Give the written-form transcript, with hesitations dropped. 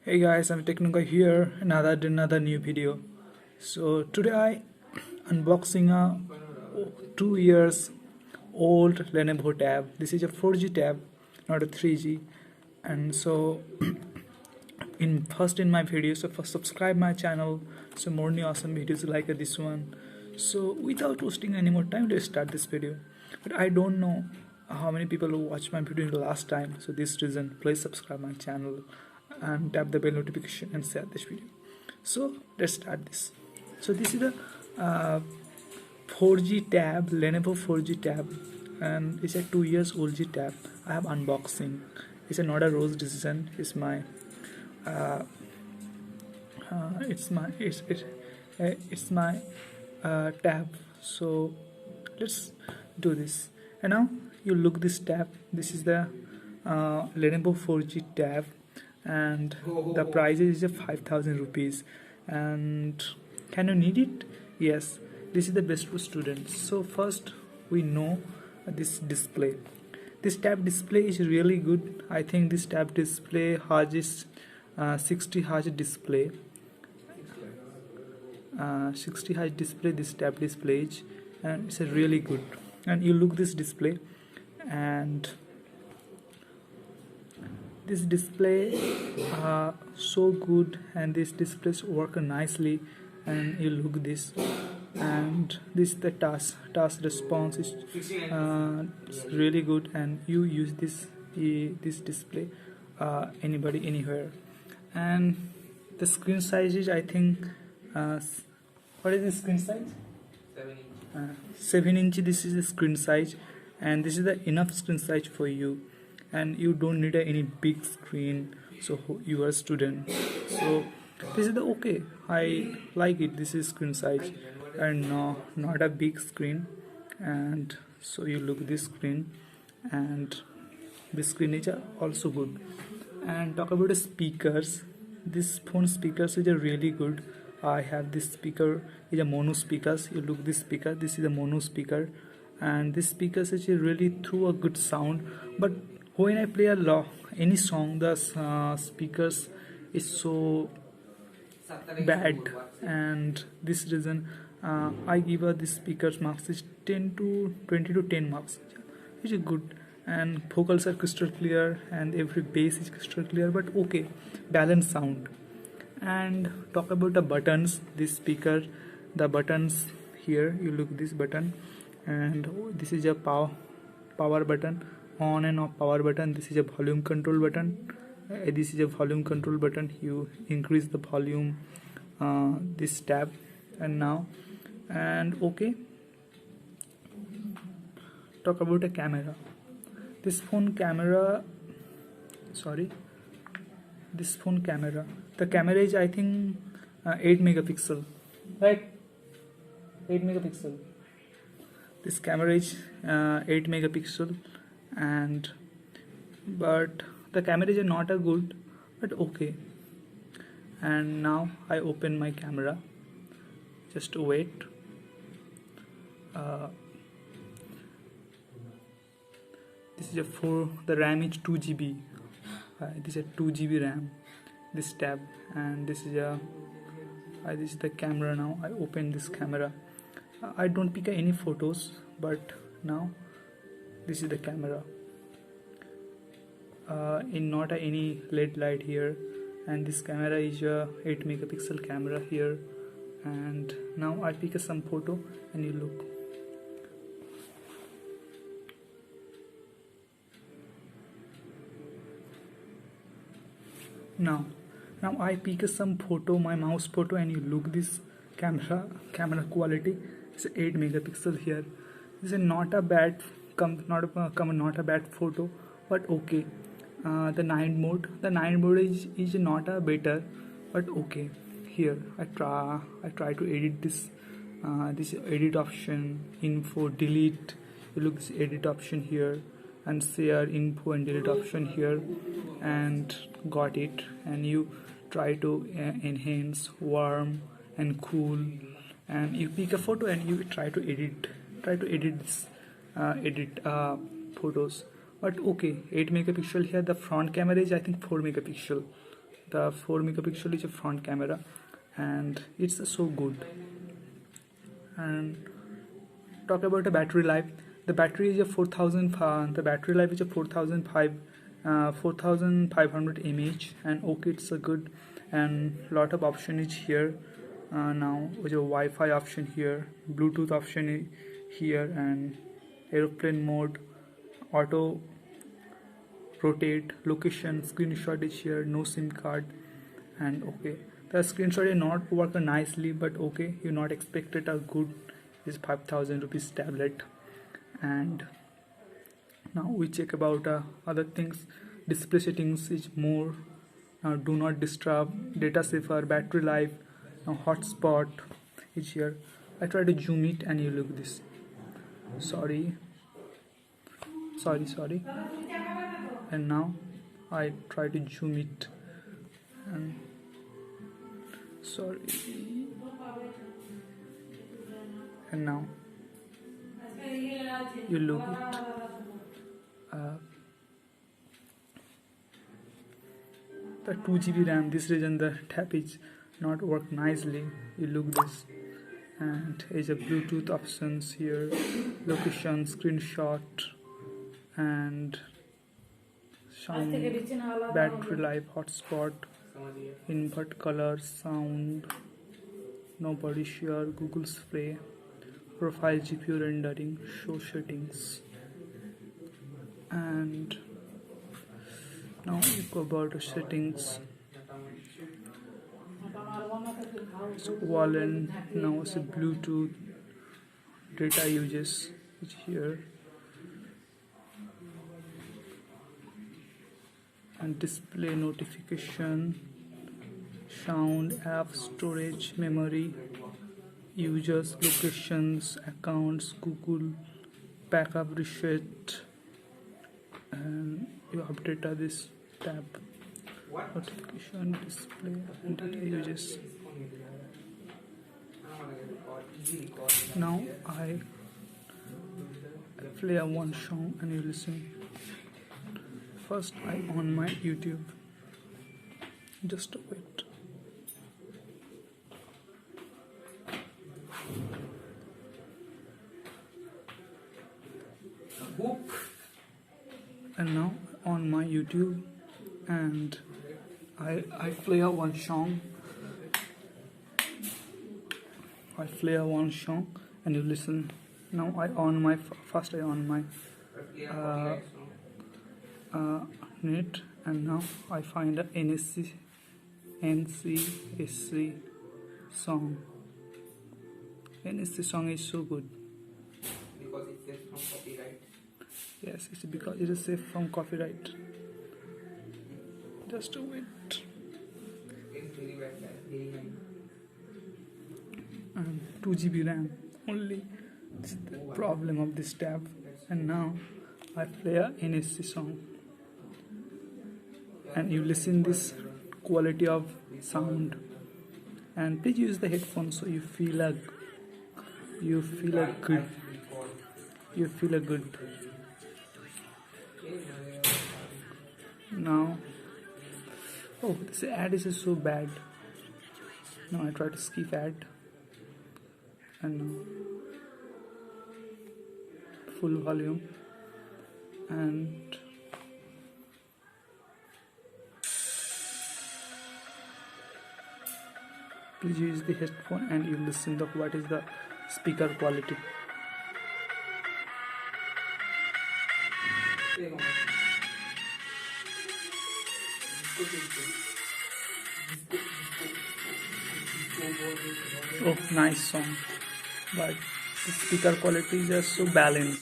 Hey guys, I'm Technical here, another new video. So today I unboxing a 2 years old Lenovo tab. This is a 4G tab, not a 3G. And so in my video, so first subscribe my channel. So more new awesome videos like this one. So without wasting any more time, let's start this video. But I don't know how many people who watched my video in the last time. So this reason, please subscribe my channel and tap the bell notification and share this video. So let's start this. So this is the 4G tab, Lenovo 4G tab, and it's a 2 years old G tab. I have unboxing. It's not a rose decision. It's my it's my tab. So let's do this. And now you look this tab. This is the Lenovo 4G tab, and the price is 5,000 rupees. And can you need it? Yes, this is the best for students. So first we know this display. This tab display is really good. I think this tab display has 60 Hz display. 60 Hz display this tab displays, and it's a really good. And you look this display, and this display so good, and this displays work nicely. And you look this, and this the task response is really good, and you use this display anybody anywhere. And the screen size is, I think, what is the screen size? 7 inch. This is the screen size, and this is the enough screen size for you, and you don't need any big screen. So you are a student, so this is the okay. I like it. This is screen size, and no, not a big screen. And so you look this screen, and this screen is also good. And talk about the speakers. This phone speakers is really good. I have this speaker is a mono speakers. You look this speaker. This is a mono speaker, and this speakers is really through a good sound. But when I play any song, the speakers is so bad, and this reason I give this speakers marks is 10 to 20 to 10 marks, which is good. And vocals are crystal clear, and every bass is crystal clear, but okay, balanced sound. And talk about the buttons. This speaker, the buttons here, you look this button, and this is a power button, on and off power button. This is a volume control button. This is a volume control button. You increase the volume, this tab. And now, and okay, talk about a camera. This phone camera, the camera is, I think, 8 megapixel, right? 8 megapixel. This camera is 8 megapixel, and but the camera is not a good, but okay. And now I open my camera. Just wait. This is the RAM is 2 GB. This is a 2 GB RAM, this tab. And this is the camera. Now I open this camera. I don't pick any photos, but now this is the camera. In not any LED light here, and this camera is a 8 megapixel camera here. And now I pick some photo, and you look. Now I pick some photo, my mouse photo, and you look this camera quality. It's 8 megapixel here. This is not a bad not a bad photo, but okay. The night mode is not a better, but okay. Here I try to edit this edit option, info, delete. You look this edit option here, and share, info, and delete option here, and got it. And you try to enhance, warm, and cool, and you pick a photo, and you try to edit this photos. But okay, 8 megapixel here. The front camera is, I think, 4 megapixel. The 4 megapixel is a front camera, and it's so good. And talk about the battery life. The battery is a 4000. The battery life is a 4500 mAh, and okay, it's a good. And lot of option is here. Now with a Wi-Fi option here, Bluetooth option here, and aeroplane mode, auto rotate, location, screenshot is here, no SIM card, and okay. The screenshot is not work nicely, but okay, you not expected a good is 5000 rupees tablet. And now we check about other things. Display settings is more. Now do not disturb, data saver, battery life. Now hotspot is here. I try to zoom it and you look this. Sorry. And now I try to zoom it, and sorry. And now you look it. The 2 GB RAM. This reason the tab is not work nicely. You look this, and is a Bluetooth options here, location, screenshot, and sound, battery life, hotspot, invert color, sound, no body shear, Google Spray, profile, GPU rendering, show settings. And now we go about the settings. So wallet, now it's a Bluetooth, data uses is here, and display, notification, sound, app, storage, memory, users, locations, accounts, Google, backup, reset, and you update this tab, notification, display, and data uses. Now I play one song and you listen. First I on my YouTube. Just wait. And now on my YouTube, and I play one song. I play one song and you listen. Now I on my first I on my net, and now I find a NCSC song. NSC song is so good. Because it's safe from copyright. Yes, it's because it is safe from copyright. Just wait. It's really bad, very nice. And 2 GB RAM only. This is the problem of this tab. And now I play a NSC song, and you listen this quality of sound. And please use the headphones so you feel a good. Now, oh, this ad is so bad. Now I try to skip ad, and now full volume, and please use the headphone and you listen to what is the speaker quality. Oh, nice song, but the speaker quality is just so balanced.